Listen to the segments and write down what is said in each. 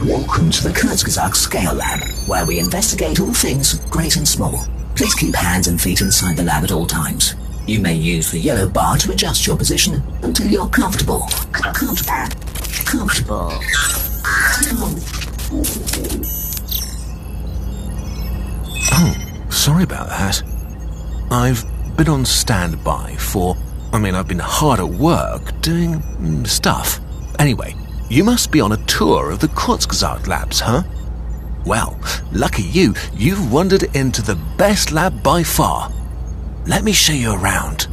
Welcome to the Kurzgesagt Scale Lab, where we investigate all things great and small. Please keep hands and feet inside the lab at all times. You may use the yellow bar to adjust your position until you're comfortable. Comfortable. Oh, sorry about that. I've been on standby I've been hard at work doing stuff. Anyway, you must be on a tour of the Kurzgesagt labs, huh? Well, lucky you've wandered into the best lab by far. Let me show you around.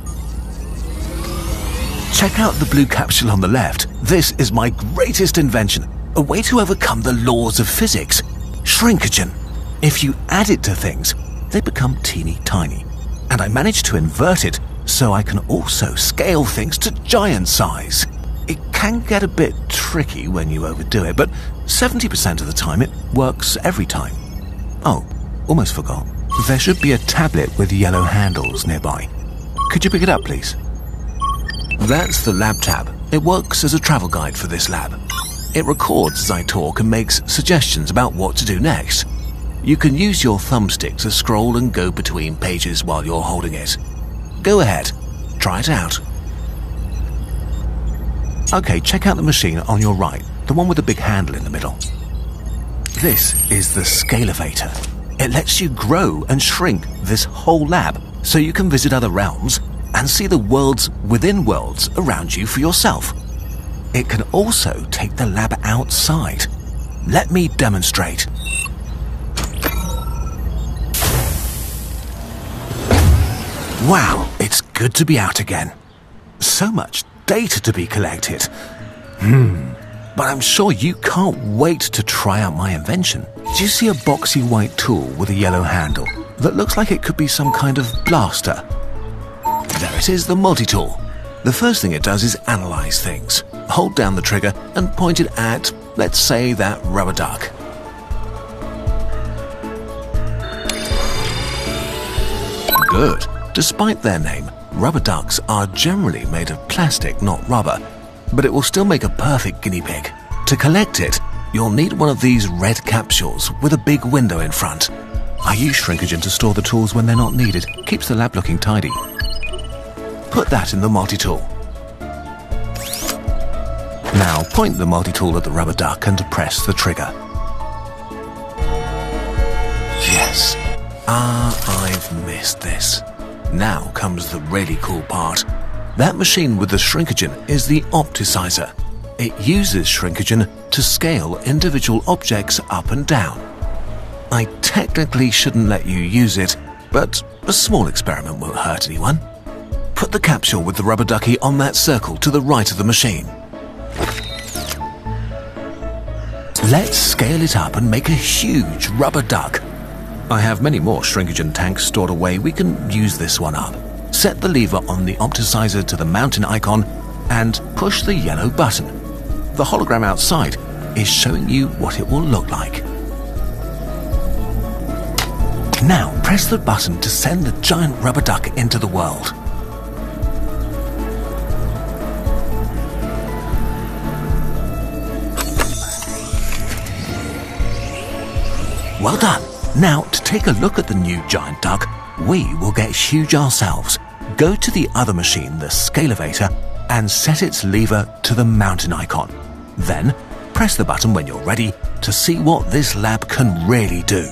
Check out the blue capsule on the left. This is my greatest invention, a way to overcome the laws of physics. Shrinkagen. If you add it to things, they become teeny tiny. And I managed to invert it so I can also scale things to giant size. It can get a bit tricky when you overdo it, but 70% of the time it works every time. Oh, almost forgot. There should be a tablet with yellow handles nearby. Could you pick it up, please? That's the lab tab. It works as a travel guide for this lab. It records as I talk and makes suggestions about what to do next. You can use your thumbstick to scroll and go between pages while you're holding it. Go ahead, try it out. Okay, check out the machine on your right, the one with the big handle in the middle. This is the Scalevator. It lets you grow and shrink this whole lab so you can visit other realms and see the worlds within worlds around you for yourself. It can also take the lab outside. Let me demonstrate. Wow, it's good to be out again. So much data to be collected. But I'm sure you can't wait to try out my invention. Do you see a boxy white tool with a yellow handle that looks like it could be some kind of blaster? There it is, the multi-tool. The first thing it does is analyze things. Hold down the trigger and point it at, let's say, that rubber duck. Good. Despite their name, rubber ducks are generally made of plastic, not rubber, but it will still make a perfect guinea pig. To collect it, you'll need one of these red capsules with a big window in front. I use Shrinkagen to store the tools when they're not needed. Keeps the lab looking tidy. Put that in the multi-tool. Now point the multi-tool at the rubber duck and press the trigger. Yes. I've missed this. Now comes the really cool part. That machine with the Shrinkagen is the opticizer. It uses Shrinkagen to scale individual objects up and down. I technically shouldn't let you use it, but a small experiment won't hurt anyone. Put the capsule with the rubber ducky on that circle to the right of the machine. Let's scale it up and make a huge rubber duck. I have many more Shrinkagen tanks stored away. We can use this one up. Set the lever on the opticizer to the mountain icon and push the yellow button. The hologram outside is showing you what it will look like. Now press the button to send the giant rubber duck into the world. Well done. Now, to take a look at the new giant duck, we will get huge ourselves. Go to the other machine, the Scalevator, and set its lever to the mountain icon. Then, press the button when you're ready to see what this lab can really do.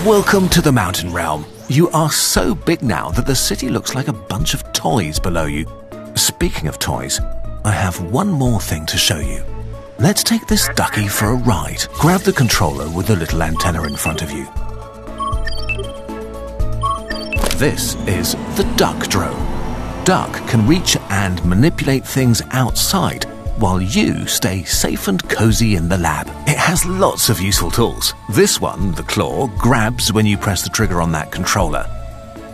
Welcome to the mountain realm. You are so big now that the city looks like a bunch of toys below you. Speaking of toys, I have one more thing to show you. Let's take this ducky for a ride. Grab the controller with the little antenna in front of you. This is the duck drone. Duck can reach and manipulate things outside while you stay safe and cozy in the lab. It has lots of useful tools. This one, the claw, grabs when you press the trigger on that controller.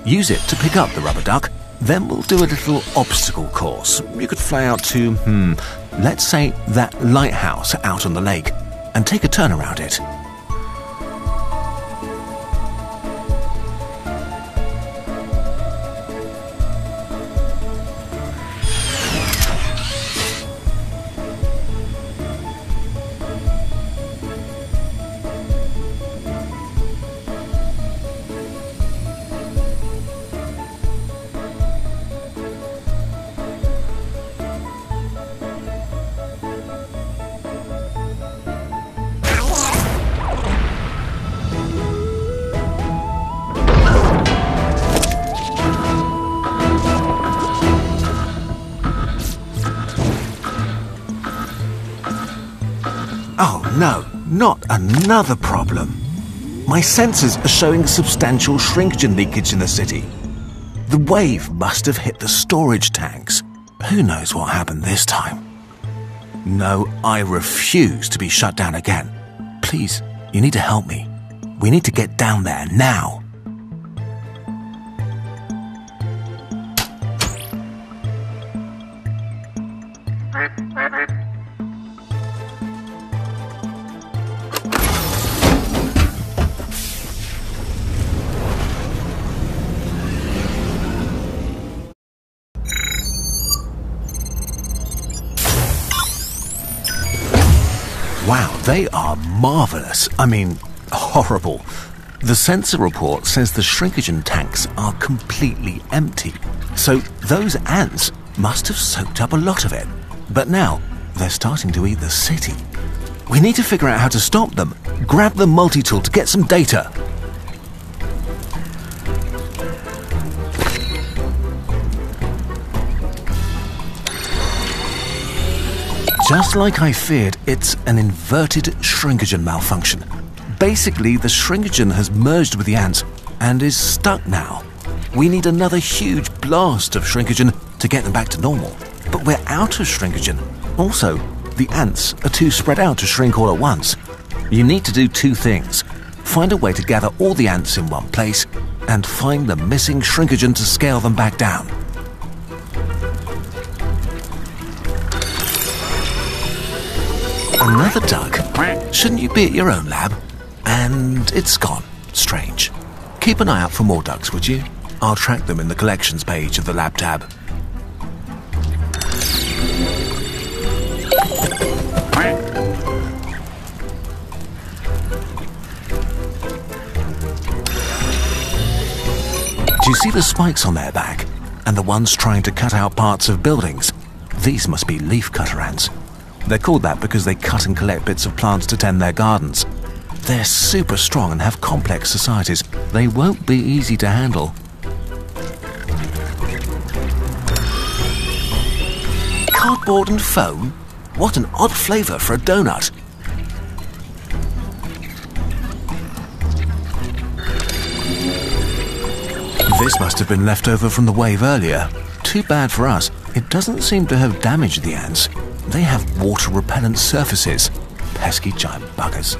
Use it to pick up the rubber duck. Then we'll do a little obstacle course. You could fly out to, let's say that lighthouse out on the lake and take a turn around it. Oh no, not another problem. My sensors are showing substantial shrinkage leakage in the city. The wave must have hit the storage tanks. Who knows what happened this time? No, I refuse to be shut down again. Please, you need to help me. We need to get down there now. Wow, they are marvelous. I mean, horrible. The sensor report says the shrinkagen tanks are completely empty. So those ants must have soaked up a lot of it. But now, they're starting to eat the city. We need to figure out how to stop them. Grab the multi-tool to get some data. Just like I feared, it's an inverted shrinkagen malfunction. Basically, the shrinkagen has merged with the ants and is stuck now. We need another huge blast of shrinkagen to get them back to normal. But we're out of shrinkagen. Also, the ants are too spread out to shrink all at once. You need to do two things. Find a way to gather all the ants in one place and find the missing shrinkagen to scale them back down. Another duck? Shouldn't you be at your own lab? And it's gone. Strange. Keep an eye out for more ducks, would you? I'll track them in the collections page of the lab tab. Do you see the spikes on their back? And the ones trying to cut out parts of buildings? These must be leaf cutter ants. They're called that because they cut and collect bits of plants to tend their gardens. They're super strong and have complex societies. They won't be easy to handle. Cardboard and foam? What an odd flavour for a donut. This must have been left over from the wave earlier. Too bad for us. It doesn't seem to have damaged the ants. They have water-repellent surfaces. Pesky giant buggers.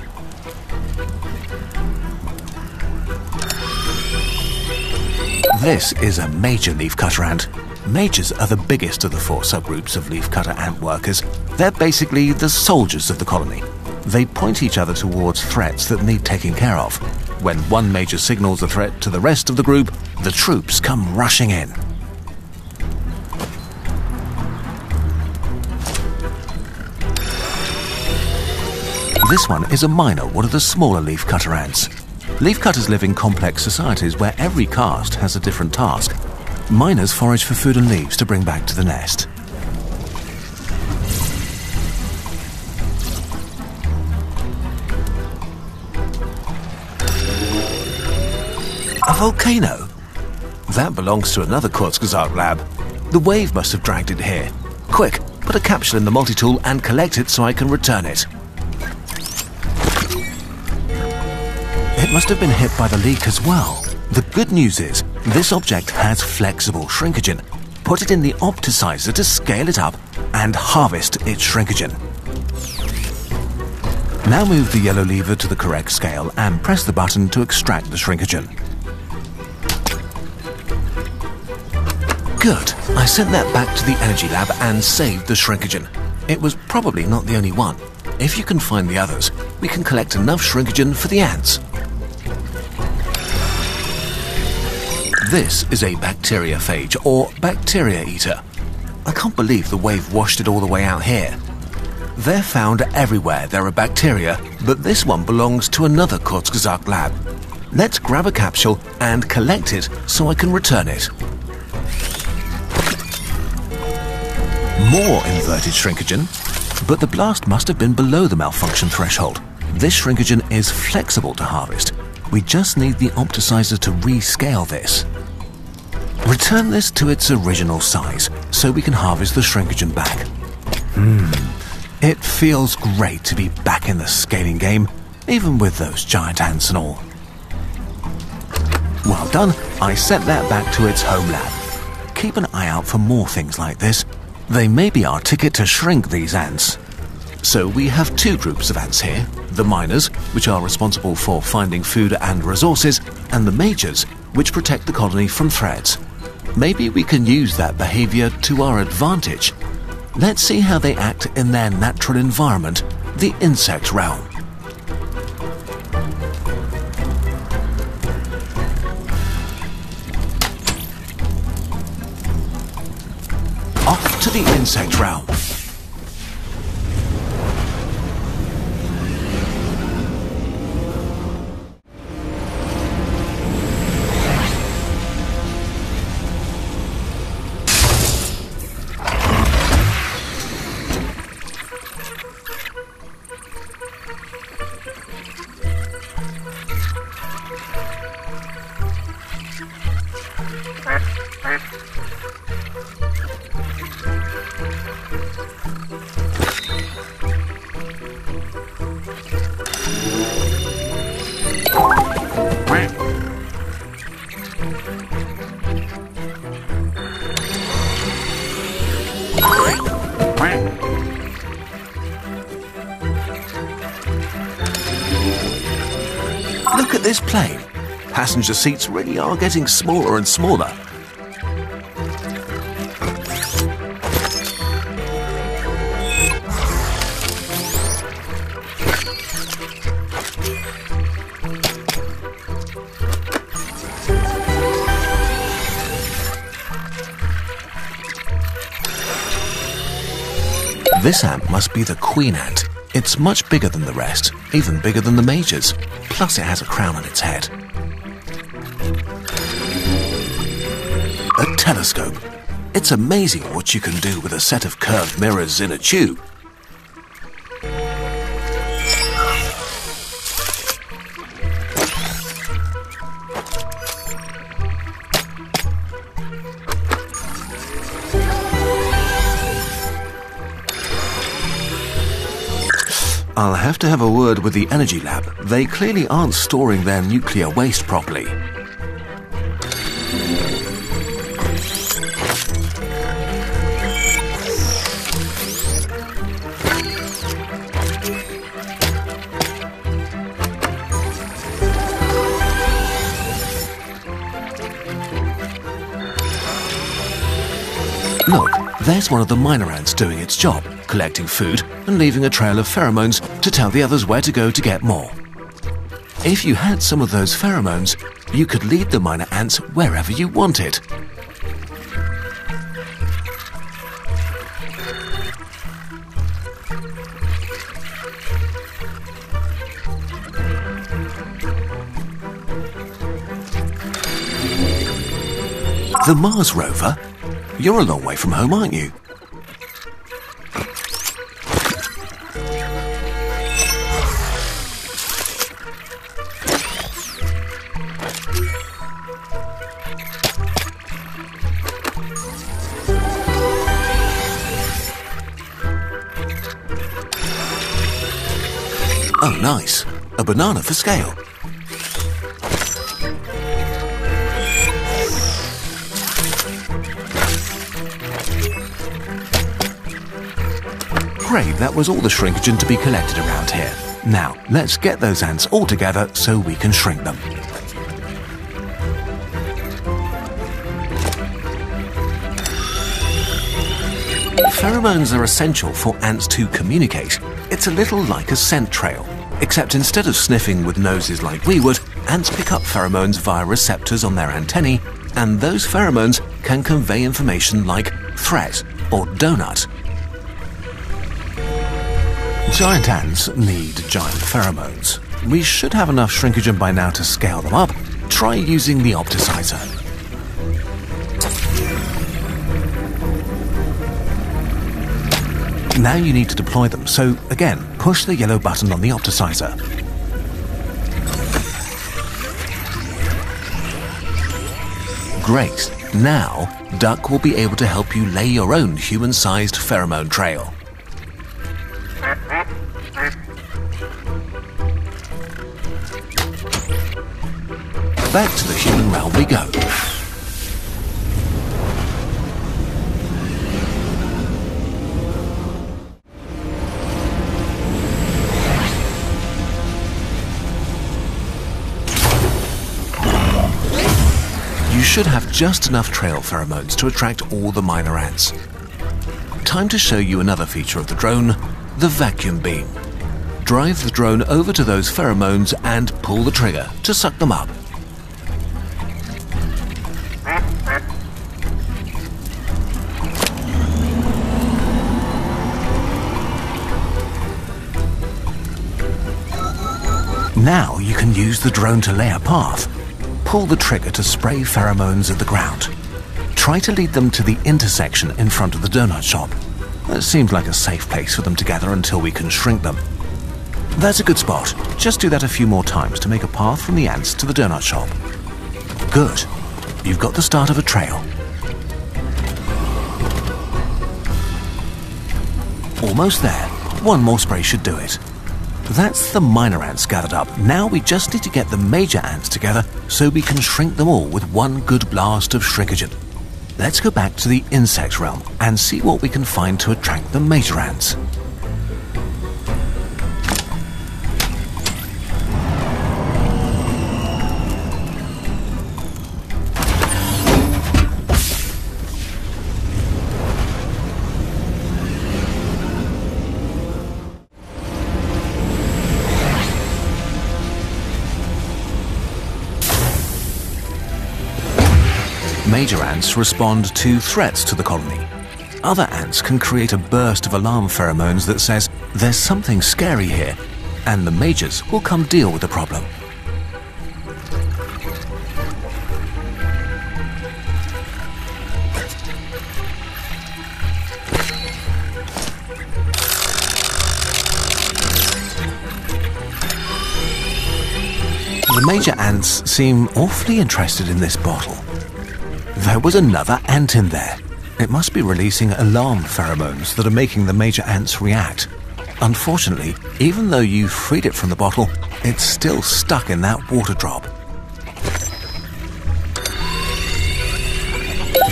This is a major leafcutter ant. Majors are the biggest of the four subgroups of leafcutter ant workers. They're basically the soldiers of the colony. They point each other towards threats that need taking care of. When one major signals a threat to the rest of the group, the troops come rushing in. This one is a miner, one of the smaller leafcutter ants. Leafcutters live in complex societies where every caste has a different task. Miners forage for food and leaves to bring back to the nest. A volcano? That belongs to another Kurzgesagt lab. The wave must have dragged it here. Quick, put a capsule in the multi-tool and collect it so I can return it. It must have been hit by the leak as well. The good news is, this object has flexible shrinkagen. Put it in the opticizer to scale it up and harvest its shrinkagen. Now move the yellow lever to the correct scale and press the button to extract the shrinkagen. Good. I sent that back to the energy lab and saved the shrinkagen. It was probably not the only one. If you can find the others, we can collect enough shrinkagen for the ants. This is a bacteriophage, or bacteria eater. I can't believe the wave washed it all the way out here. They're found everywhere there are bacteria, but this one belongs to another Kurzgesagt lab. Let's grab a capsule and collect it so I can return it. More inverted shrinkagen, but the blast must have been below the malfunction threshold. This shrinkagen is flexible to harvest. We just need the opticizer to rescale this. Return this to its original size so we can harvest the shrinkagen back. It feels great to be back in the scaling game, even with those giant ants and all. Well done, I sent that back to its home lab. Keep an eye out for more things like this. They may be our ticket to shrink these ants. So we have two groups of ants here, the miners, which are responsible for finding food and resources, and the majors, which protect the colony from threats. Maybe we can use that behavior to our advantage. Let's see how they act in their natural environment, the insect realm. Off to the insect realm. Look at this plane. Passenger seats really are getting smaller and smaller. This ant must be the queen ant. It's much bigger than the rest, even bigger than the majors. Plus it has a crown on its head. A telescope. It's amazing what you can do with a set of curved mirrors in a tube. I'll have to have a word with the energy lab. They clearly aren't storing their nuclear waste properly. Look, there's one of the miner ants doing its job, collecting food and leaving a trail of pheromones to tell the others where to go to get more. If you had some of those pheromones, you could lead the miner ants wherever you wanted. The Mars rover? You're a long way from home, aren't you? Oh, nice. A banana for scale. afraid that was all the shrinkagen to be collected around here. Now, let's get those ants all together so we can shrink them. Pheromones are essential for ants to communicate. It's a little like a scent trail, except instead of sniffing with noses like we would, ants pick up pheromones via receptors on their antennae, and those pheromones can convey information like threat or donut. Giant ants need giant pheromones. We should have enough shrinkagen by now to scale them up. Try using the opticizer. Now you need to deploy them, so again, push the yellow button on the opticizer. Great. Now, Duck will be able to help you lay your own human-sized pheromone trail. Back to the human realm we go. You should have just enough trail pheromones to attract all the minor ants. Time to show you another feature of the drone, the vacuum beam. Drive the drone over to those pheromones and pull the trigger to suck them up. Now you can use the drone to lay a path. Pull the trigger to spray pheromones at the ground. Try to lead them to the intersection in front of the donut shop. That seems like a safe place for them to gather until we can shrink them. That's a good spot. Just do that a few more times to make a path from the ants to the donut shop. Good. You've got the start of a trail. Almost there. One more spray should do it. That's the minor ants gathered up. Now we just need to get the major ants together so we can shrink them all with one good blast of shrinkagen. Let's go back to the insect realm and see what we can find to attract the major ants. Major ants respond to threats to the colony. Other ants can create a burst of alarm pheromones that says, "There's something scary here," and the majors will come deal with the problem. The major ants seem awfully interested in this bottle. There was another ant in there. It must be releasing alarm pheromones that are making the major ants react. Unfortunately, even though you freed it from the bottle, it's still stuck in that water drop.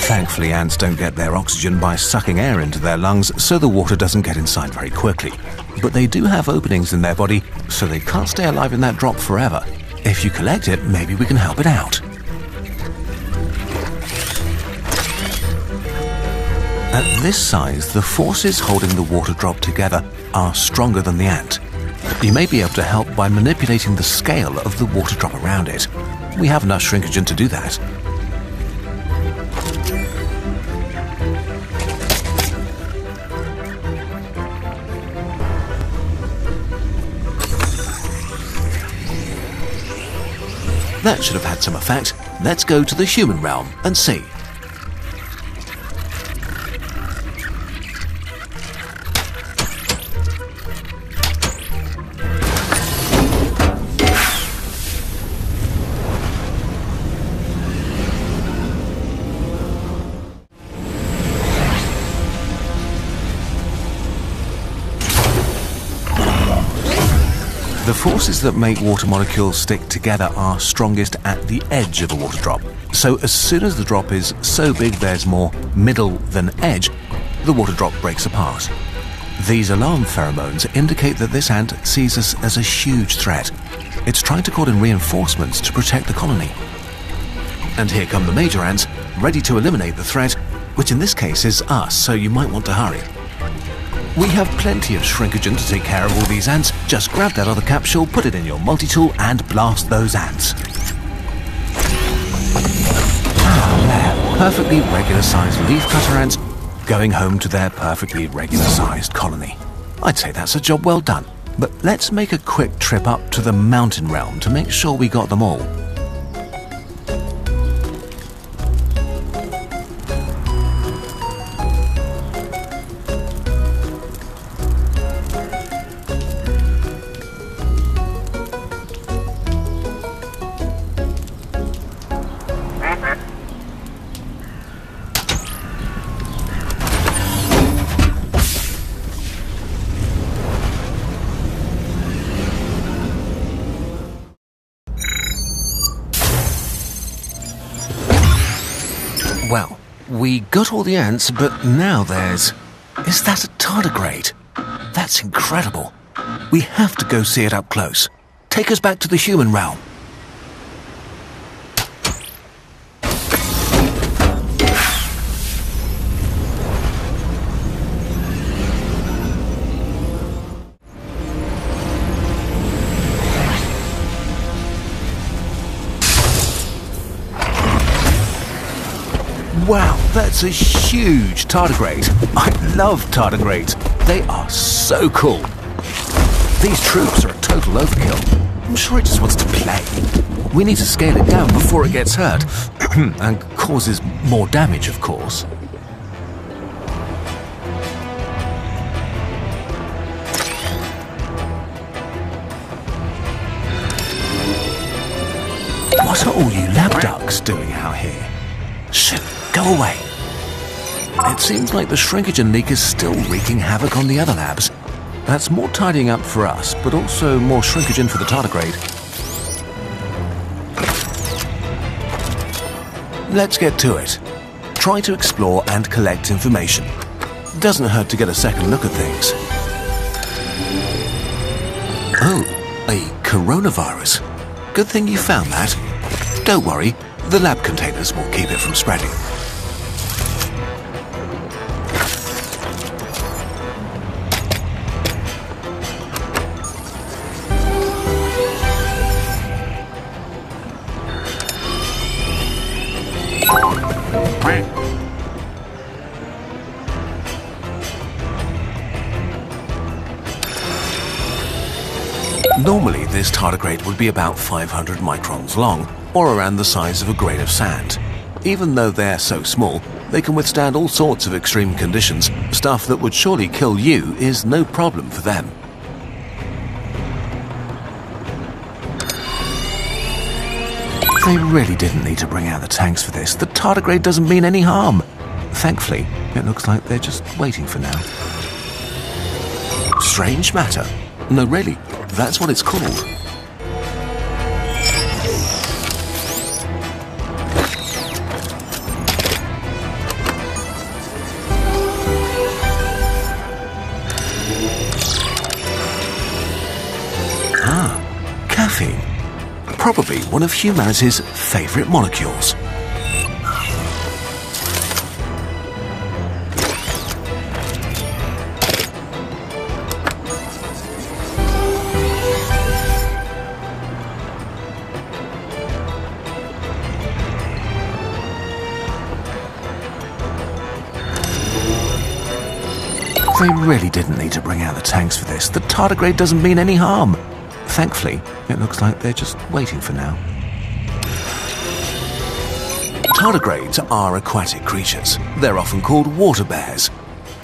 Thankfully, ants don't get their oxygen by sucking air into their lungs, so the water doesn't get inside very quickly. But they do have openings in their body, so they can't stay alive in that drop forever. If you collect it, maybe we can help it out. At this size, the forces holding the water drop together are stronger than the ant. You may be able to help by manipulating the scale of the water drop around it. We have enough shrinkagen to do that. That should have had some effect. Let's go to the human realm and see. The forces that make water molecules stick together are strongest at the edge of a water drop. So as soon as the drop is so big there's more middle than edge, the water drop breaks apart. These alarm pheromones indicate that this ant sees us as a huge threat. It's trying to call in reinforcements to protect the colony. And here come the major ants, ready to eliminate the threat, which in this case is us, so you might want to hurry. We have plenty of shrinkagen to take care of all these ants. Just grab that other capsule, put it in your multi-tool and blast those ants. There, perfectly regular-sized leaf-cutter ants going home to their perfectly regular-sized colony. I'd say that's a job well done. But let's make a quick trip up to the mountain realm to make sure we got them all. Well, we got all the ants, but now there's... Is that a tardigrade? That's incredible. We have to go see it up close. Take us back to the human realm. Wow, that's a huge tardigrade. I love tardigrades. They are so cool. These troops are a total overkill. I'm sure it just wants to play. We need to scale it down before it gets hurt and causes more damage, of course. What are all you lab ducks doing out here? Shit, go away. It seems like the shrinkagen leak is still wreaking havoc on the other labs. That's more tidying up for us, but also more shrinkagen for the tardigrade. Let's get to it. Try to explore and collect information. Doesn't hurt to get a second look at things. Oh, a coronavirus. Good thing you found that. Don't worry, the lab containers will keep it from spreading. Normally, this tardigrade would be about 500 microns long, or around the size of a grain of sand. Even though they're so small, they can withstand all sorts of extreme conditions. Stuff that would surely kill you is no problem for them. They really didn't need to bring out the tanks for this. The tardigrade doesn't mean any harm. Thankfully, it looks like they're just waiting for now. Strange matter. No, really, that's what it's called. Caffeine. Probably one of humanity's favorite molecules. They really didn't need to bring out the tanks for this. The tardigrade doesn't mean any harm. Thankfully, it looks like they're just waiting for now. Tardigrades are aquatic creatures. They're often called water bears.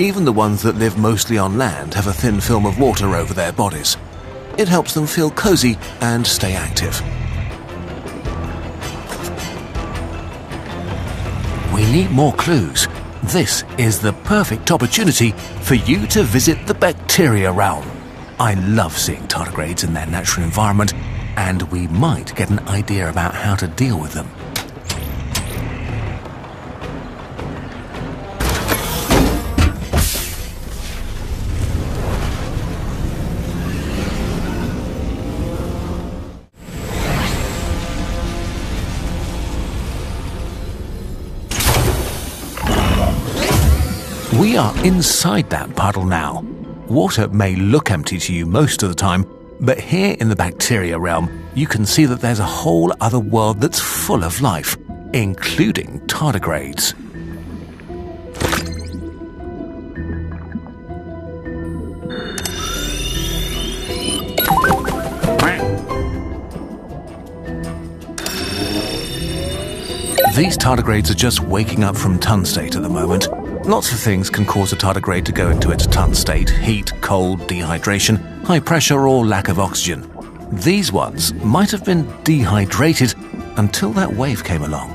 Even the ones that live mostly on land have a thin film of water over their bodies. It helps them feel cozy and stay active. We need more clues. This is the perfect opportunity for you to visit the bacteria realm. I love seeing tardigrades in their natural environment, and we might get an idea about how to deal with them. We are inside that puddle now. Water may look empty to you most of the time, but here in the bacteria realm, you can see that there's a whole other world that's full of life, including tardigrades. These tardigrades are just waking up from tun state at the moment. Lots of things can cause a tardigrade to go into its tun state: heat, cold, dehydration, high pressure, or lack of oxygen. These ones might have been dehydrated until that wave came along.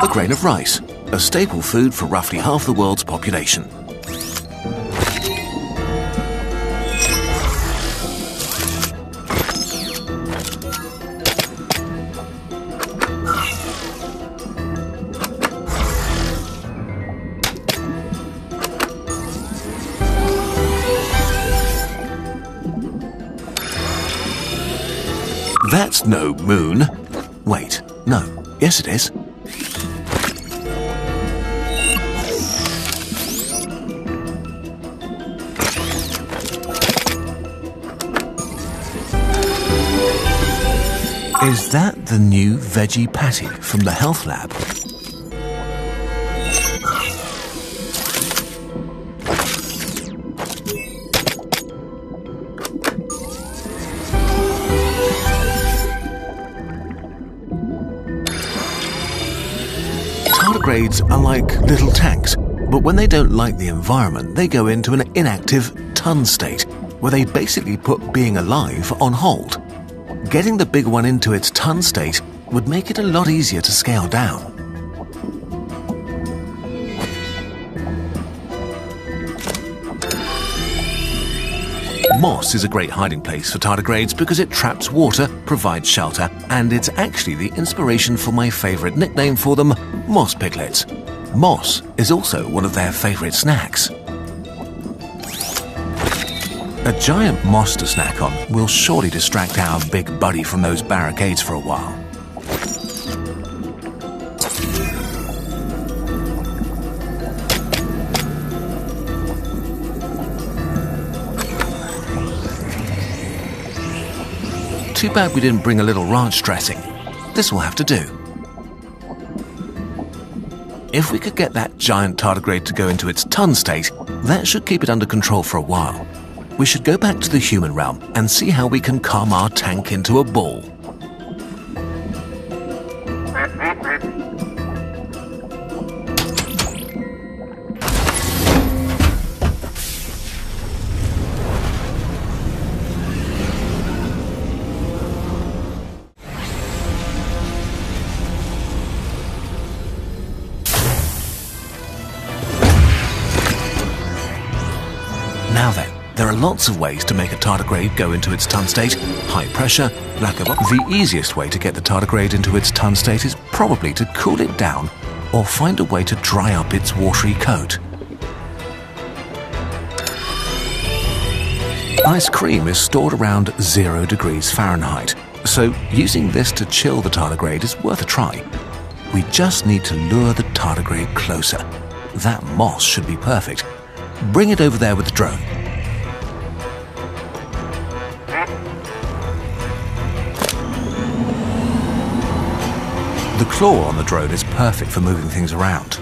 A grain of rice, a staple food for roughly half the world's population. That's no moon. Wait, no. Yes, it is. Is that the new veggie patty from the health lab? Tardigrades are like little tanks, but when they don't like the environment, they go into an inactive tun state, where they basically put being alive on hold. Getting the big one into its tun state would make it a lot easier to scale down. Moss is a great hiding place for tardigrades because it traps water, provides shelter, and it's actually the inspiration for my favourite nickname for them, moss piglets. Moss is also one of their favourite snacks. A giant moss to snack on will surely distract our big buddy from those barricades for a while. Too bad we didn't bring a little ranch dressing. This will have to do. If we could get that giant tardigrade to go into its tun state, that should keep it under control for a while. We should go back to the human realm and see how we can calm our tank into a ball. Now then, there are lots of ways to make a tardigrade go into its tun state. High pressure, lack of oxygen. The easiest way to get the tardigrade into its tun state is probably to cool it down or find a way to dry up its watery coat. Ice cream is stored around 0 degrees Fahrenheit, so using this to chill the tardigrade is worth a try. We just need to lure the tardigrade closer. That moss should be perfect. Bring it over there with the drone. The claw on the drone is perfect for moving things around.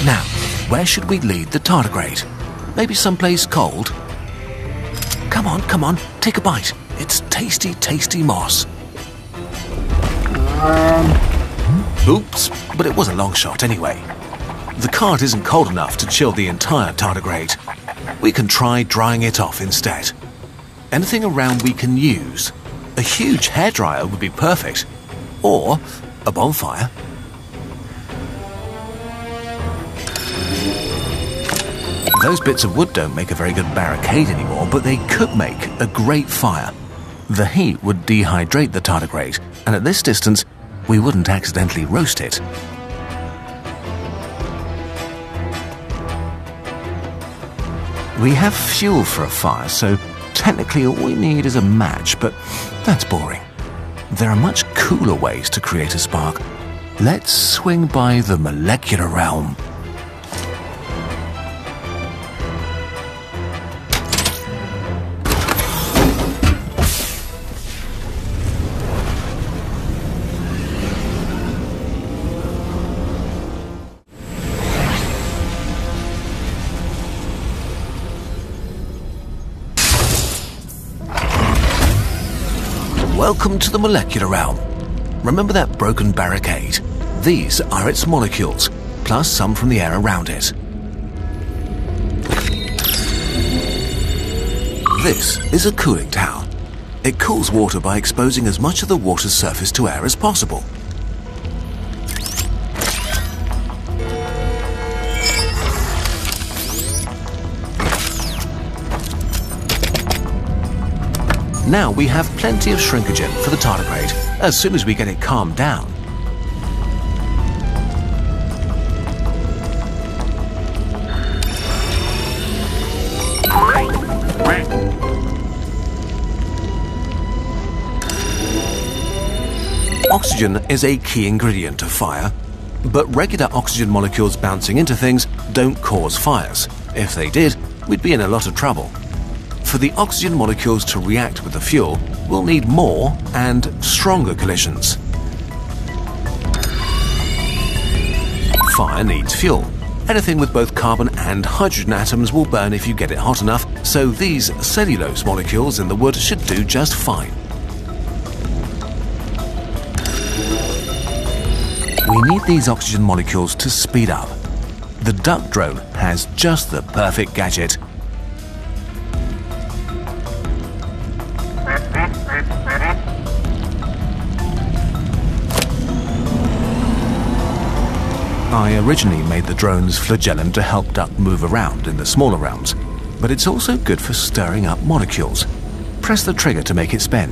Now, where should we lead the tardigrade? Maybe someplace cold? Come on, take a bite. It's tasty, tasty moss. Oops, but it was a long shot anyway. The cart isn't cold enough to chill the entire tardigrade. We can try drying it off instead. Anything around we can use. A huge hairdryer would be perfect. Or a bonfire. Those bits of wood don't make a very good barricade anymore, but they could make a great fire. The heat would dehydrate the tardigrade, and at this distance, we wouldn't accidentally roast it. We have fuel for a fire, so Technically, all we need is a match, but that's boring. There are much cooler ways to create a spark. Let's swing by the molecular realm. Welcome to the molecular realm. Remember that broken barricade? These are its molecules, plus some from the air around it. This is a cooling tower. It cools water by exposing as much of the water's surface to air as possible. Now we have plenty of shrinkagen for the tardigrade as soon as we get it calmed down. Oxygen is a key ingredient of fire, but regular oxygen molecules bouncing into things don't cause fires. If they did, we'd be in a lot of trouble. For the oxygen molecules to react with the fuel, we'll need more and stronger collisions. Fire needs fuel. Anything with both carbon and hydrogen atoms will burn if you get it hot enough, so these cellulose molecules in the wood should do just fine. We need these oxygen molecules to speed up. The duck drone has just the perfect gadget. I originally made the drone's flagellum to help duck move around in the smaller realms, but it's also good for stirring up molecules. Press the trigger to make it spin.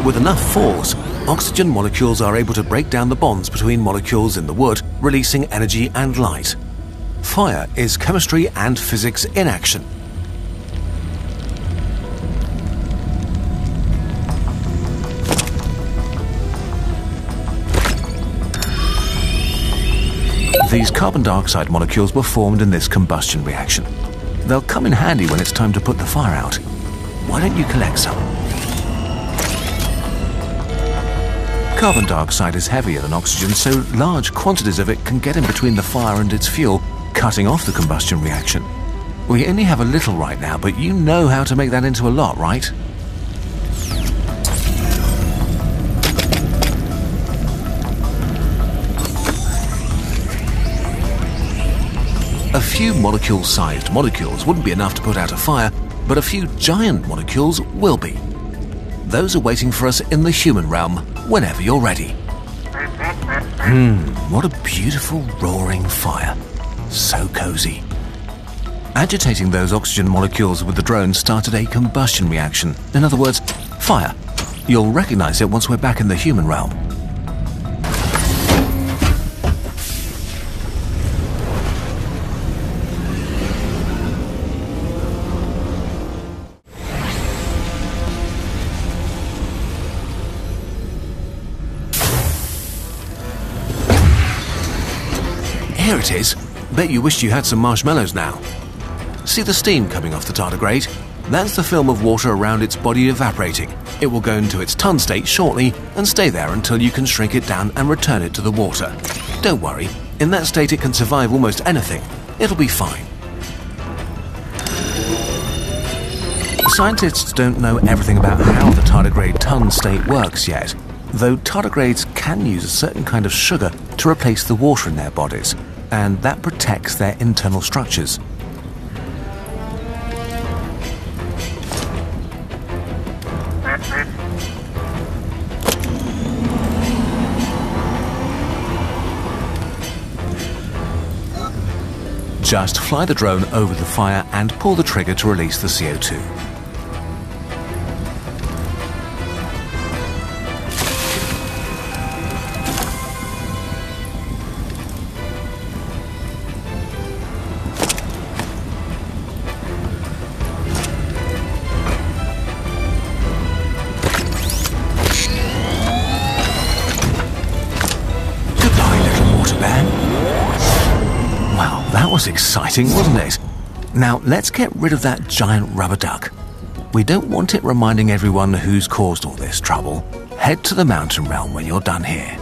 With enough force, oxygen molecules are able to break down the bonds between molecules in the wood, releasing energy and light. Fire is chemistry and physics in action. These carbon dioxide molecules were formed in this combustion reaction. They'll come in handy when it's time to put the fire out. Why don't you collect some? Carbon dioxide is heavier than oxygen, so large quantities of it can get in between the fire and its fuel, cutting off the combustion reaction. We only have a little right now, but you know how to make that into a lot, right? A few molecule-sized molecules wouldn't be enough to put out a fire, but a few giant molecules will be. Those are waiting for us in the human realm whenever you're ready. What a beautiful roaring fire. So cozy. Agitating those oxygen molecules with the drone started a combustion reaction. In other words, fire. You'll recognize it once we're back in the human realm. Here it is. Bet you wished you had some marshmallows now. See the steam coming off the tardigrade? That's the film of water around its body evaporating. It will go into its ton state shortly and stay there until you can shrink it down and return it to the water. Don't worry, in that state it can survive almost anything. It'll be fine. Scientists don't know everything about how the tardigrade ton state works yet, though tardigrades can use a certain kind of sugar to replace the water in their bodies, and that protects their internal structures. Just fly the drone over the fire and pull the trigger to release the CO2. was exciting, wasn't it? Now, let's get rid of that giant rubber duck. We don't want it reminding everyone who's caused all this trouble. Head to the mountain realm when you're done here.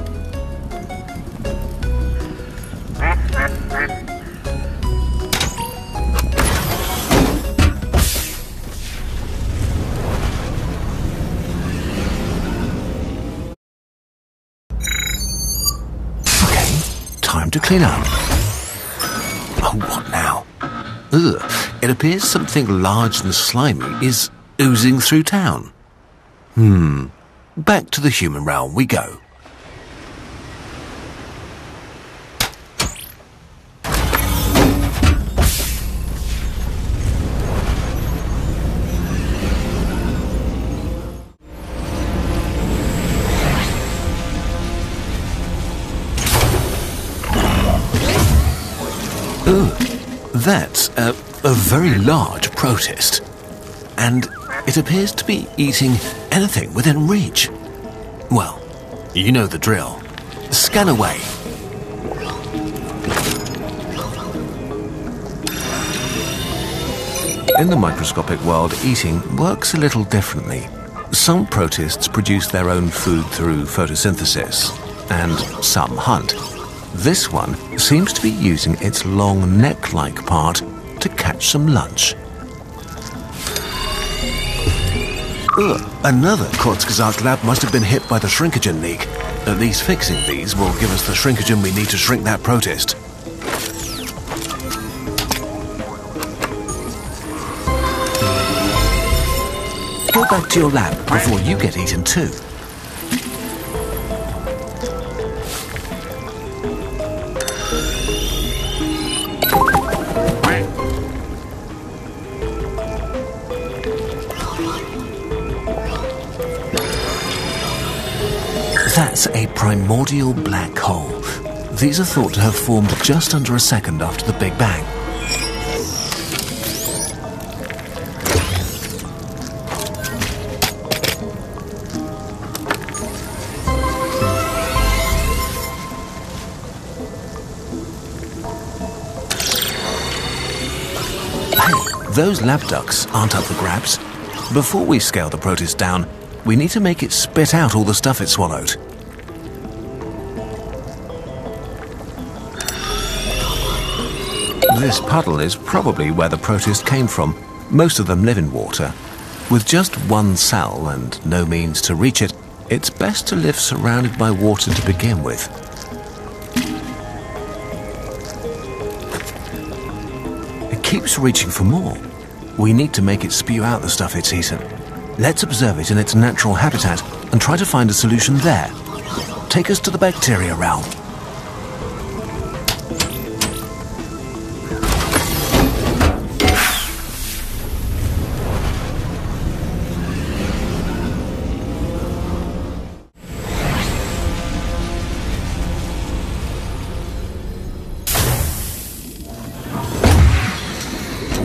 Time to clean up. Oh, what now? Ugh, it appears something large and slimy is oozing through town. Back to the human realm we go. That's a very large protist, and it appears to be eating anything within reach. Well, you know the drill. Scan away. In the microscopic world, eating works a little differently. Some protists produce their own food through photosynthesis, and some hunt. This one seems to be using its long neck-like part to catch some lunch. Another Kurzgesagt lab must have been hit by the shrinkagen leak. At least fixing these will give us the shrinkagen we need to shrink that protist. Go back to your lab before you get eaten too. That's a primordial black hole. These are thought to have formed just under a second after the Big Bang. Hey, those lab ducks aren't up for grabs. Before we scale the protist down, we need to make it spit out all the stuff it swallowed. This puddle is probably where the protist came from. Most of them live in water. With just one cell and no means to reach it, it's best to live surrounded by water to begin with. It keeps reaching for more. We need to make it spew out the stuff it's eaten. Let's observe it in its natural habitat and try to find a solution there. Take us to the bacteria realm.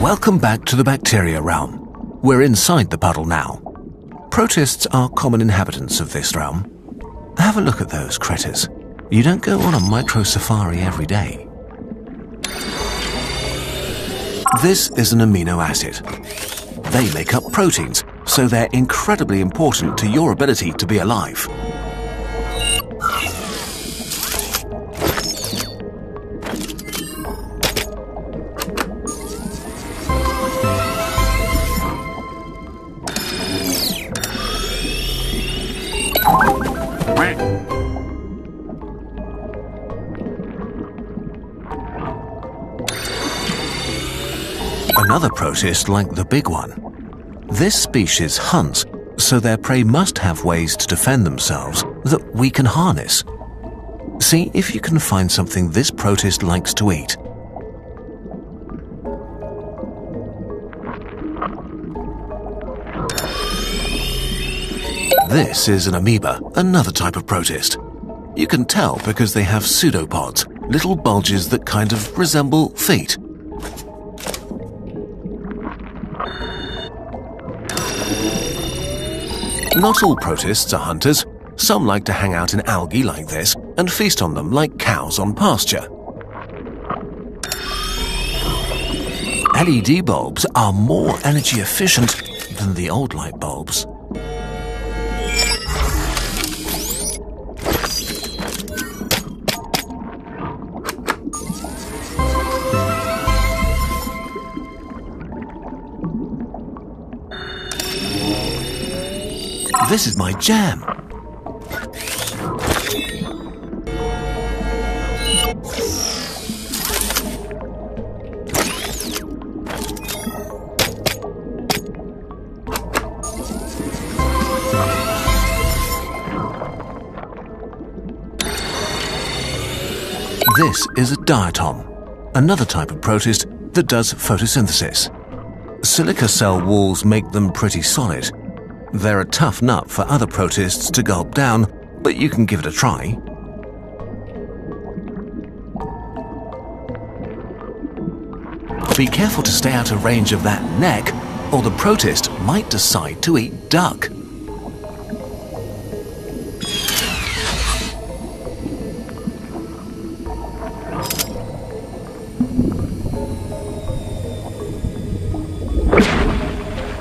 Welcome back to the bacteria realm. We're inside the puddle now. Protists are common inhabitants of this realm. Have a look at those critters. You don't go on a micro safari every day. This is an amino acid. They make up proteins, so they're incredibly important to your ability to be alive. Another protist like the big one. This species hunts, so their prey must have ways to defend themselves that we can harness. See if you can find something this protist likes to eat. This is an amoeba, another type of protist. You can tell because they have pseudopods, little bulges that kind of resemble feet. Not all protists are hunters. Some like to hang out in algae like this and feast on them like cows on pasture. LED bulbs are more energy efficient than the old light bulbs. This is my jam. This is a diatom, another type of protist that does photosynthesis. Silica cell walls make them pretty solid. They're a tough nut for other protists to gulp down, but you can give it a try. Be careful to stay out of range of that neck, or the protist might decide to eat duck.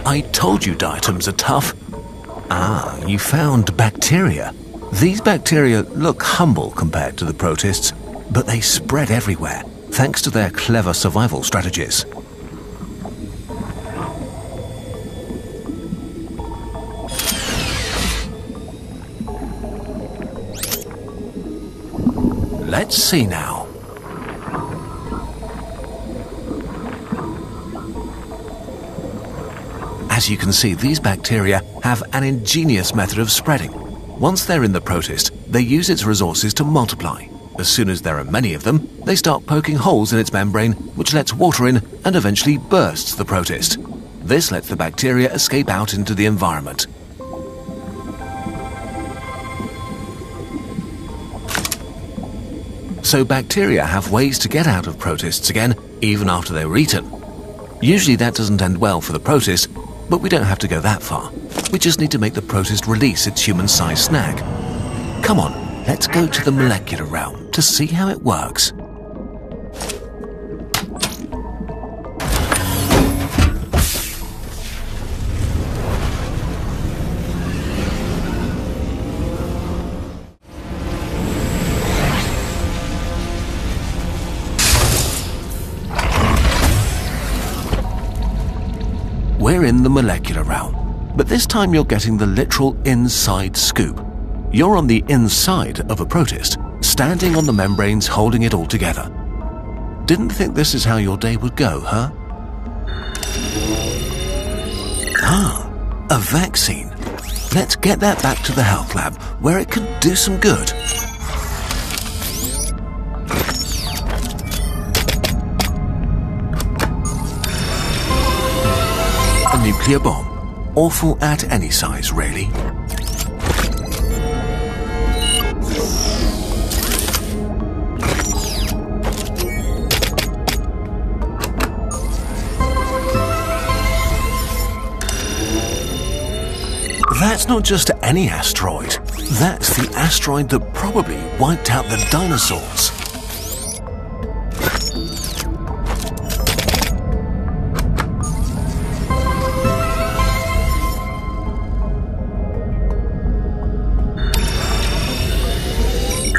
I told you diatoms are tough. Ah, you found bacteria. These bacteria look humble compared to the protists, but they spread everywhere, thanks to their clever survival strategies. Let's see now. As you can see, these bacteria have an ingenious method of spreading. Once they're in the protist, they use its resources to multiply. As soon as there are many of them, they start poking holes in its membrane, which lets water in and eventually bursts the protist. This lets the bacteria escape out into the environment. So bacteria have ways to get out of protists again, even after they were eaten. Usually that doesn't end well for the protist, but we don't have to go that far. We just need to make the protist release its human-sized snack. Come on, let's go to the molecular realm to see how it works. We're in the molecular realm, but this time you're getting the literal inside scoop. You're on the inside of a protist, standing on the membranes holding it all together. Didn't think this is how your day would go, huh? Ah, a vaccine. Let's get that back to the health lab, where it could do some good. A nuclear bomb. Awful at any size, really. That's not just any asteroid. That's the asteroid that probably wiped out the dinosaurs.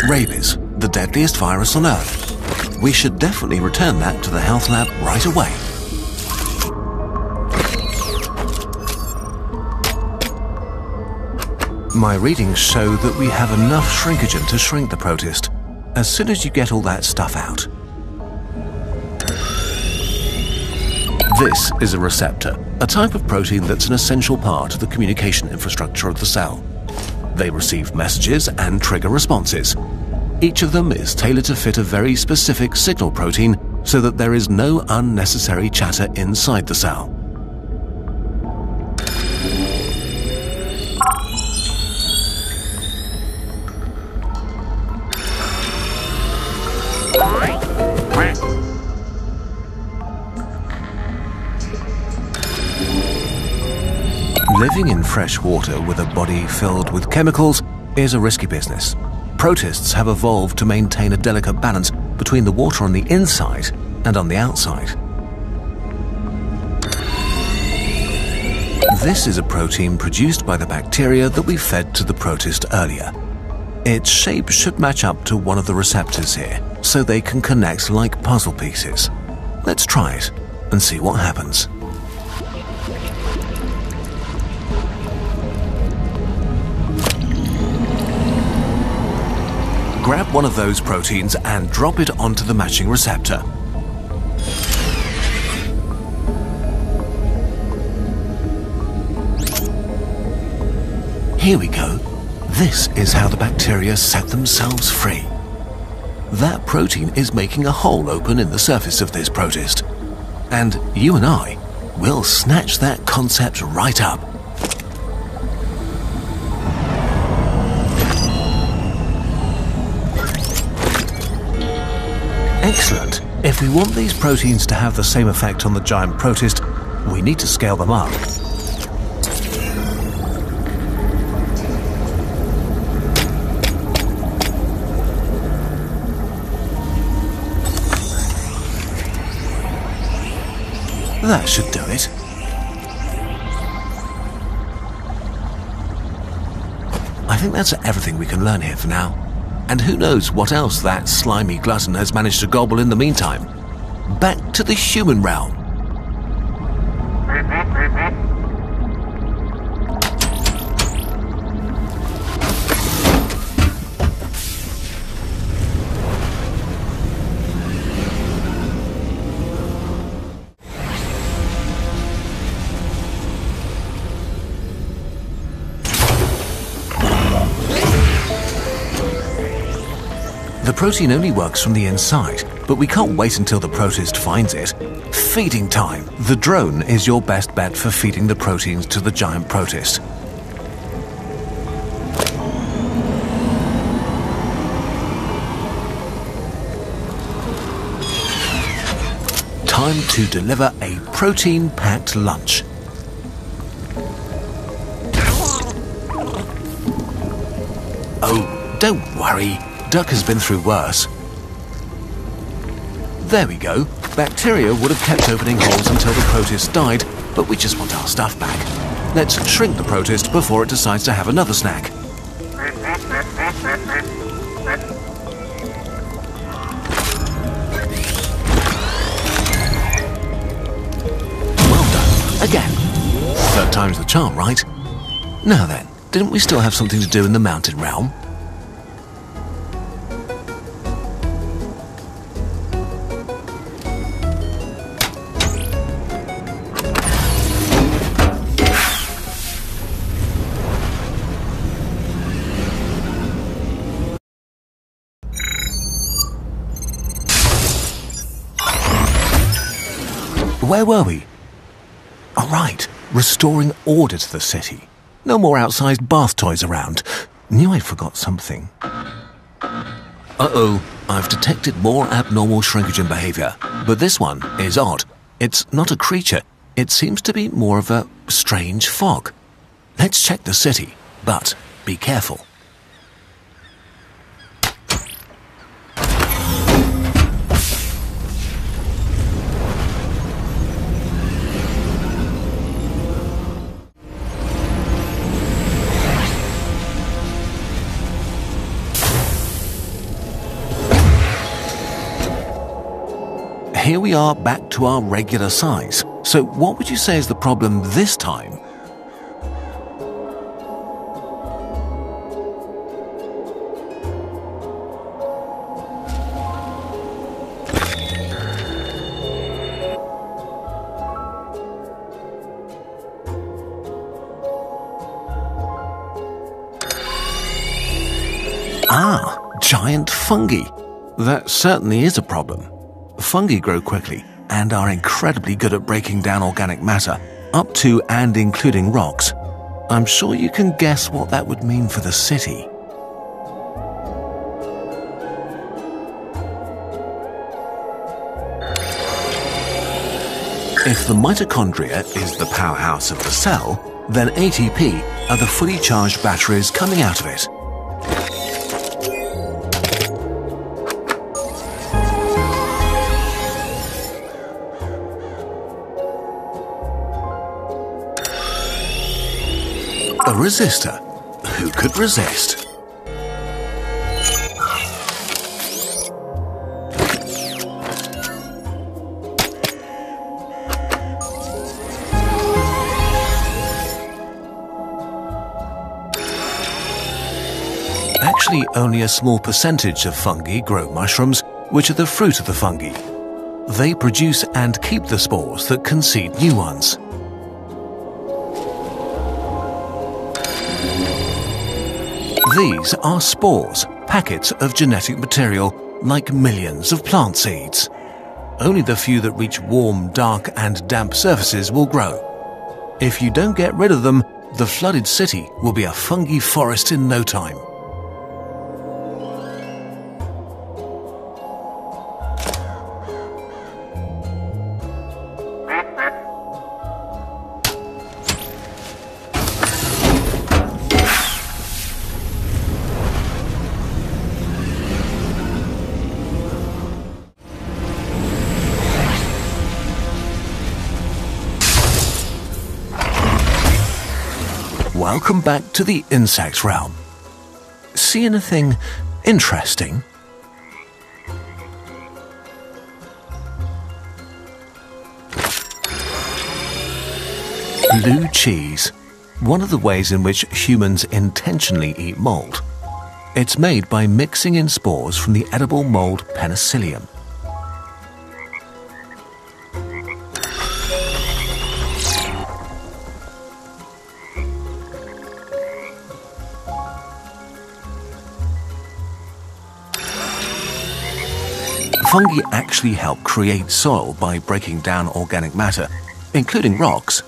Rabies, the deadliest virus on Earth. We should definitely return that to the health lab right away. My readings show that we have enough shrinkagen to shrink the protist, as soon as you get all that stuff out. This is a receptor, a type of protein that's an essential part of the communication infrastructure of the cell. They receive messages and trigger responses. Each of them is tailored to fit a very specific signal protein so that there is no unnecessary chatter inside the cell. Living in fresh water with a body filled with chemicals is a risky business. Protists have evolved to maintain a delicate balance between the water on the inside and on the outside. This is a protein produced by the bacteria that we fed to the protist earlier. Its shape should match up to one of the receptors here, so they can connect like puzzle pieces. Let's try it and see what happens. Grab one of those proteins and drop it onto the matching receptor. Here we go. This is how the bacteria set themselves free. That protein is making a hole open in the surface of this protist. And you and I will snatch that concept right up. Excellent. If we want these proteins to have the same effect on the giant protist, we need to scale them up. That should do it. I think that's everything we can learn here for now. And who knows what else that slimy glutton has managed to gobble in the meantime. Back to the human realm. The protein only works from the inside, but we can't wait until the protist finds it. Feeding time. The drone is your best bet for feeding the proteins to the giant protist. Time to deliver a protein-packed lunch. Oh, don't worry. Duck has been through worse. There we go. Bacteria would have kept opening holes until the protist died, but we just want our stuff back. Let's shrink the protist before it decides to have another snack. Well done. Again. Third time's the charm, right? Now then, didn't we still have something to do in the mountain realm? Where were we? All right, restoring order to the city. No more outsized bath toys around. Knew I forgot something. Uh-oh, I've detected more abnormal shrinkagen behavior, but this one is odd. It's not a creature. It seems to be more of a strange fog. Let's check the city, but be careful. Here we are back to our regular size. So what would you say is the problem this time? Ah, giant fungi. That certainly is a problem. Fungi grow quickly and are incredibly good at breaking down organic matter, up to and including rocks. I'm sure you can guess what that would mean for the city. If the mitochondria is the powerhouse of the cell, then ATP are the fully charged batteries coming out of it. A resistor. Who could resist? Actually, only a small percentage of fungi grow mushrooms, which are the fruit of the fungi. They produce and keep the spores that can seed new ones. These are spores, packets of genetic material, like millions of plant seeds. Only the few that reach warm, dark and damp surfaces will grow. If you don't get rid of them, the flooded city will be a fungi forest in no time. Welcome back to the insect realm. See anything interesting? Blue cheese, one of the ways in which humans intentionally eat mold. It's made by mixing in spores from the edible mold Penicillium. Fungi actually help create soil by breaking down organic matter, including rocks.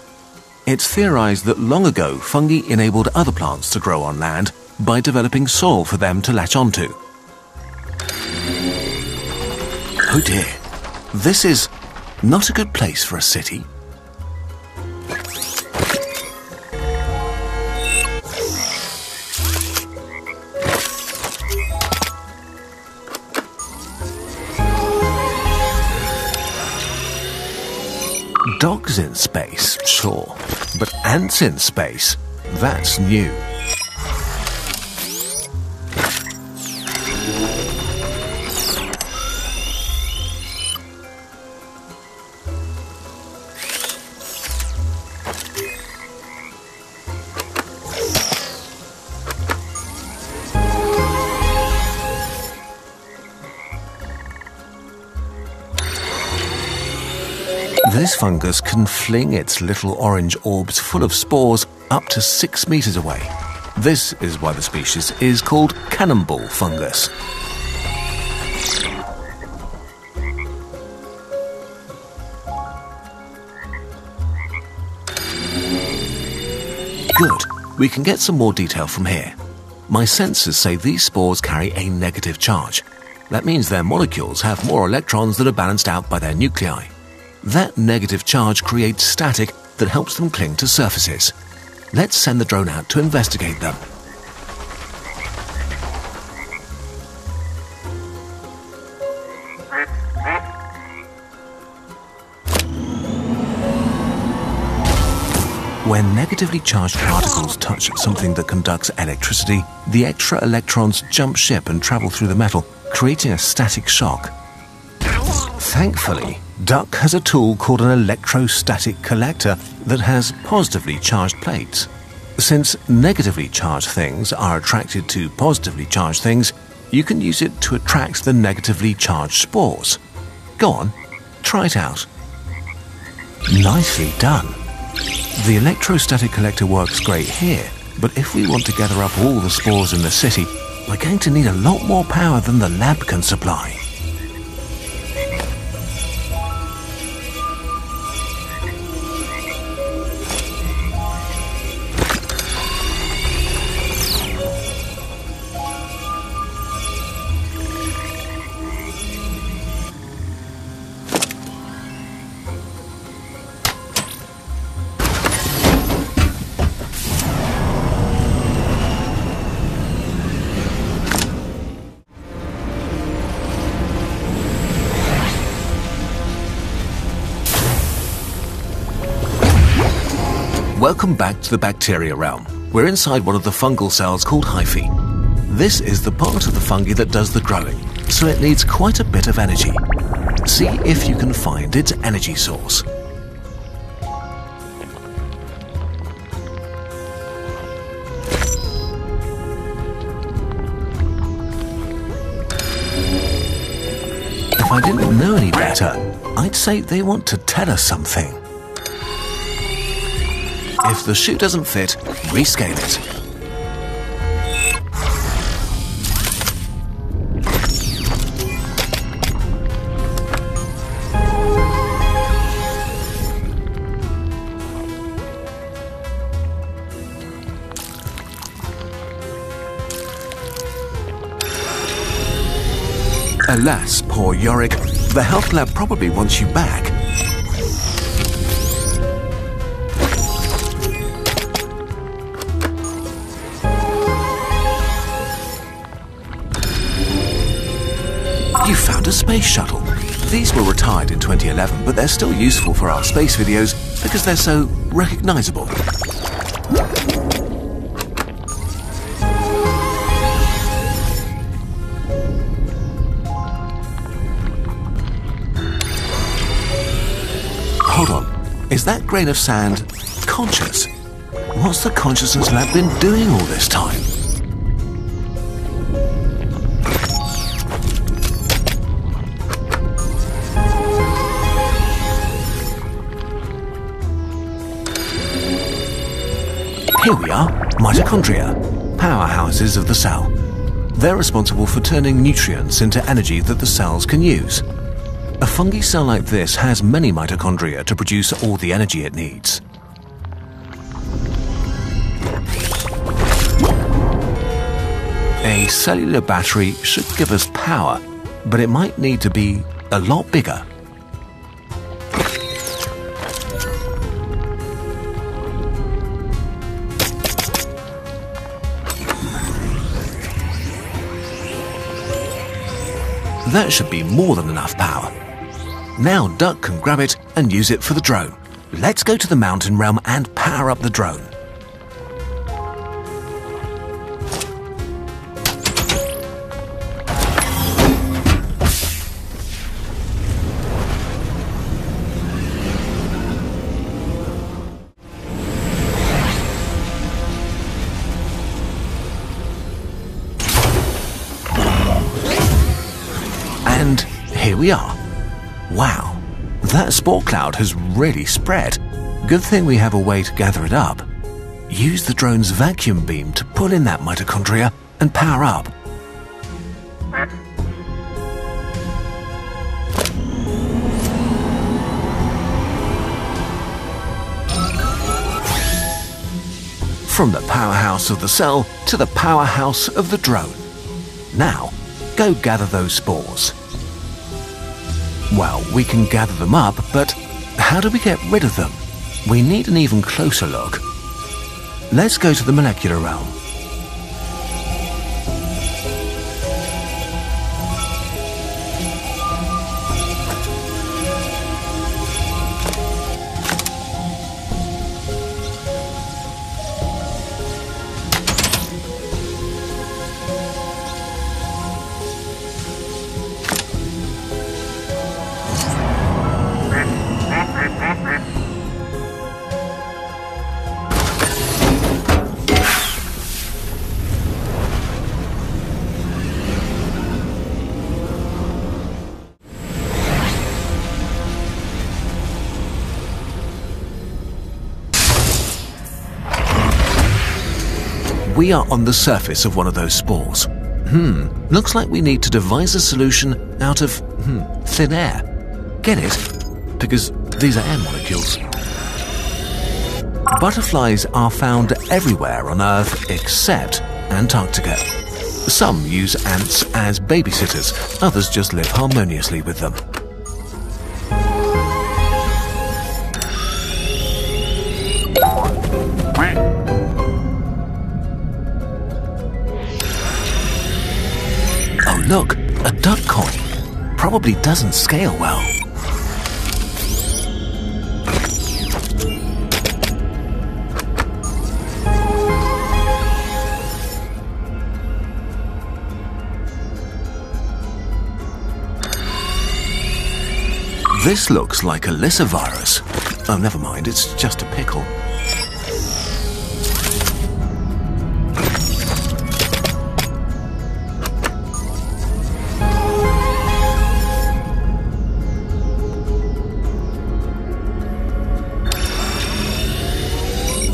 It's theorized that long ago fungi enabled other plants to grow on land by developing soil for them to latch onto. Oh dear, this is not a good place for a city. Dogs in space, sure, but ants in space, that's new. This fungus can fling its little orange orbs full of spores up to 6 meters away. This is why the species is called cannonball fungus. Good, we can get some more detail from here. My sensors say these spores carry a negative charge. That means their molecules have more electrons that are balanced out by their nuclei. That negative charge creates static that helps them cling to surfaces. Let's send the drone out to investigate them. When negatively charged particles touch something that conducts electricity, the extra electrons jump ship and travel through the metal, creating a static shock. Thankfully, Duck has a tool called an electrostatic collector that has positively charged plates. Since negatively charged things are attracted to positively charged things, you can use it to attract the negatively charged spores. Go on, try it out. Nicely done. The electrostatic collector works great here, but if we want to gather up all the spores in the city, we're going to need a lot more power than the lab can supply. Welcome back to the bacteria realm. We're inside one of the fungal cells called hyphae. This is the part of the fungi that does the growing, so it needs quite a bit of energy. See if you can find its energy source. If I didn't know any better, I'd say they want to tell us something. If the shoe doesn't fit, rescale it. Alas, poor Yorick, the health lab probably wants you back. You found a space shuttle. These were retired in 2011, but they're still useful for our space videos because they're so recognizable. Hold on, is that grain of sand conscious? What's the consciousness lab been doing all this time? Here we are, mitochondria, powerhouses of the cell. They're responsible for turning nutrients into energy that the cells can use. A fungi cell like this has many mitochondria to produce all the energy it needs. A cellular battery should give us power, but it might need to be a lot bigger. That should be more than enough power. Now Duck can grab it and use it for the drone. Let's go to the mountain realm and power up the drone. And here we are. Wow, that spore cloud has really spread. Good thing we have a way to gather it up. Use the drone's vacuum beam to pull in that mitochondria and power up. From the powerhouse of the cell to the powerhouse of the drone. Now, go gather those spores. Well, we can gather them up, but how do we get rid of them? We need an even closer look. Let's go to the molecular realm. We are on the surface of one of those spores. Looks like we need to devise a solution out of, thin air. Get it? Because these are air molecules. Butterflies are found everywhere on Earth except Antarctica. Some use ants as babysitters, others just live harmoniously with them. Oh look, a duck coin. Probably doesn't scale well. This looks like a lysovirus. Oh, never mind, it's just a pickle.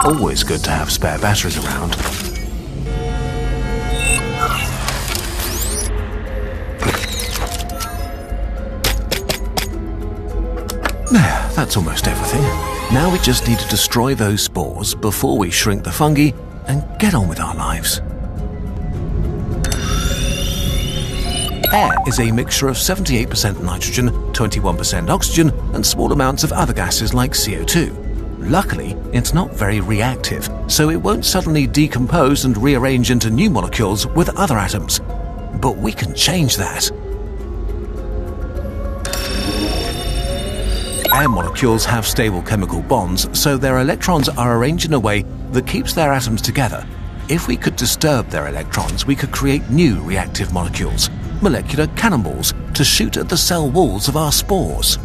Always good to have spare batteries around. There, that's almost everything. Now we just need to destroy those spores before we shrink the fungi and get on with our lives. Air is a mixture of 78% nitrogen, 21% oxygen, and small amounts of other gases like CO2. Luckily, it's not very reactive, so it won't suddenly decompose and rearrange into new molecules with other atoms. But we can change that. Air molecules have stable chemical bonds, so their electrons are arranged in a way that keeps their atoms together. If we could disturb their electrons, we could create new reactive molecules, molecular cannonballs, to shoot at the cell walls of our spores.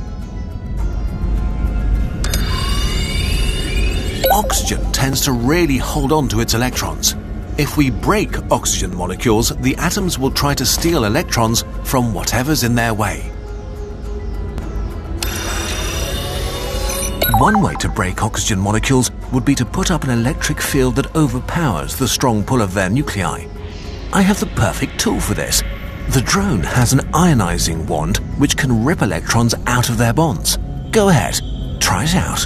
Oxygen tends to really hold on to its electrons. If we break oxygen molecules, the atoms will try to steal electrons from whatever's in their way. One way to break oxygen molecules would be to put up an electric field that overpowers the strong pull of their nuclei. I have the perfect tool for this. The drone has an ionizing wand which can rip electrons out of their bonds. Go ahead, try it out.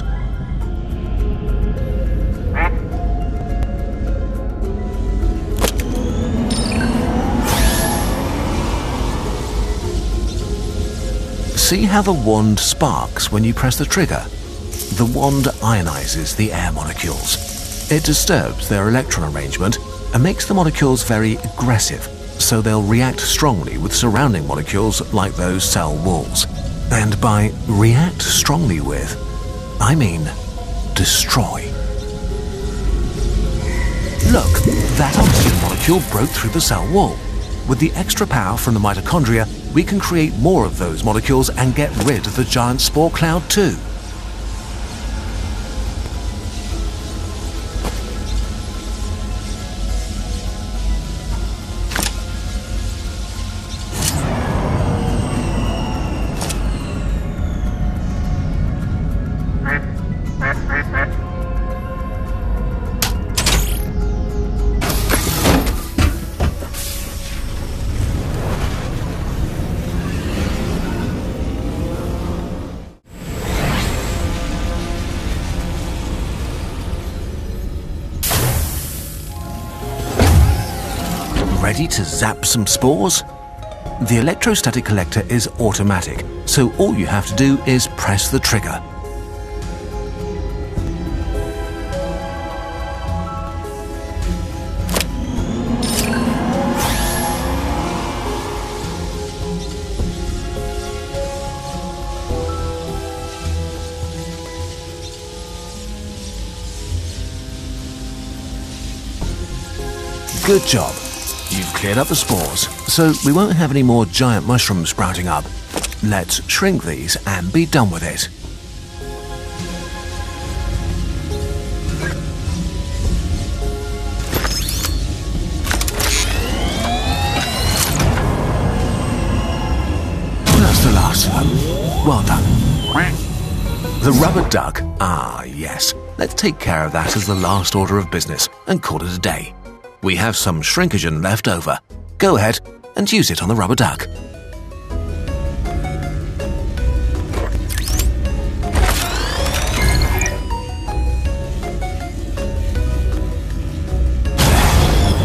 See how the wand sparks when you press the trigger? The wand ionizes the air molecules. It disturbs their electron arrangement and makes the molecules very aggressive, so they'll react strongly with surrounding molecules like those cell walls. And by react strongly with, I mean destroy. Look, that oxygen molecule broke through the cell wall. With the extra power from the mitochondria, we can create more of those molecules and get rid of the giant spore cloud too. Ready to zap some spores? The electrostatic collector is automatic, so all you have to do is press the trigger. Good job. You've cleared up the spores, so we won't have any more giant mushrooms sprouting up. Let's shrink these and be done with it. That's the last one. Well done. The rubber duck? Ah, yes. Let's take care of that as the last order of business and call it a day. We have some shrinkagen left over. Go ahead and use it on the rubber duck.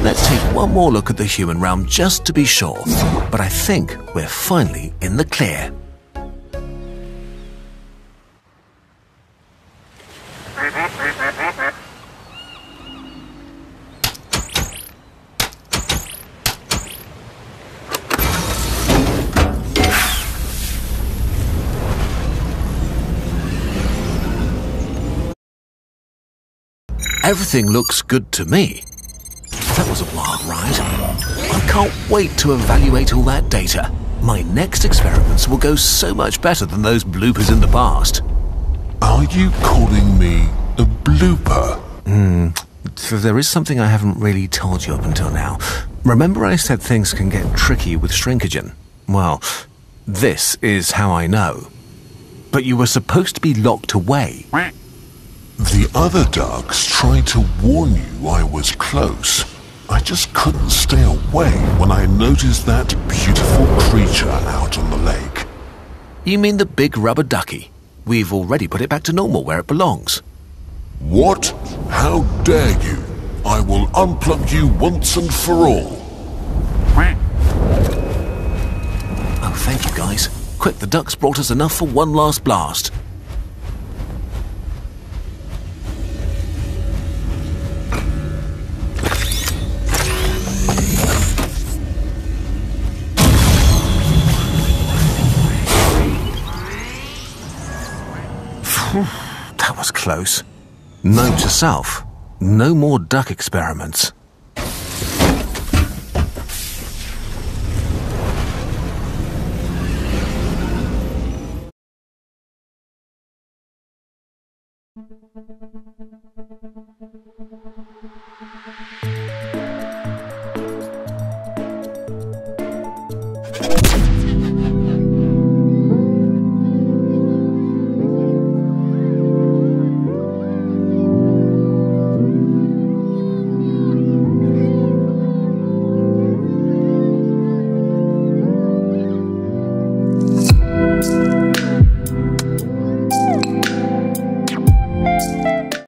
Let's take one more look at the human realm just to be sure, but I think we're finally in the clear. Everything looks good to me. That was a wild ride. I can't wait to evaluate all that data. My next experiments will go so much better than those bloopers in the past. Are you calling me a blooper? So there is something I haven't really told you up until now. Remember I said things can get tricky with shrinkagen? Well, this is how I know. But you were supposed to be locked away. The other ducks tried to warn you I was close. I just couldn't stay away when I noticed that beautiful creature out on the lake. You mean the big rubber ducky? We've already put it back to normal where it belongs. What? How dare you? I will unplug you once and for all. Oh, thank you, guys. Quick, the ducks brought us enough for one last blast. That was close. Note to self, no more duck experiments.